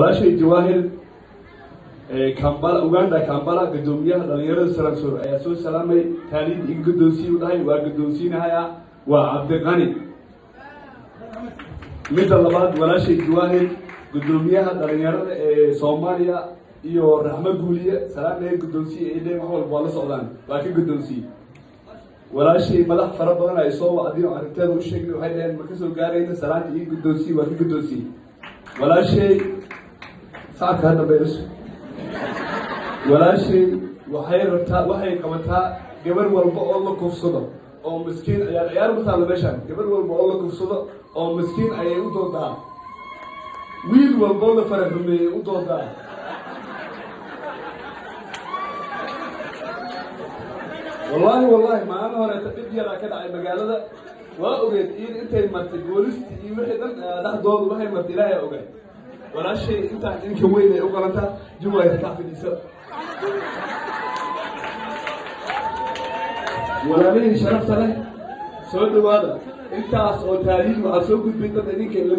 ولا شيء جواهر كامبالا أوغندا كامبالا قدوميها دليل سلامسور أياسو سلامي تالين إن قدوسي وده وقدوسي نهاية وعبد الغني مثل لبعض ولا شيء جواهر قدوميها دليل صوماليا iyo raxma guuliye salaam ay guddoonsiye ee wax walba la socdaan laakiin guddoonsiye walaashay madax fara badan ay soo wacdiyo arrinteeda u sheegay waxay dhaheen ma ka soo gaarayna salaanta iyo guddoonsiye waa ka guddoonsiye walaashay saaka hadda beeris walaashay waxay rabtaa waxay qabataa gabar walba oo la kufsado oo miskiin ciyaar ma taalo meeshan gabar walba oo la kufsado oo miskiin ay u doodaa wiil walba oo la faraxumeeyay u doodaa والله ما أنا هنا تبدي أنا كده على مجالده وأوجد إيه أنت مرت بولستي إيه واحد ده دور واحد مرت لا يا أوجد ولا شيء أنت إنك وين يا أوجد أنت جوا يرتاح في النساء ولا مين شرفت له سؤال هذا أنت أصل تاريخ وأصل كنت بنت تاني كلمة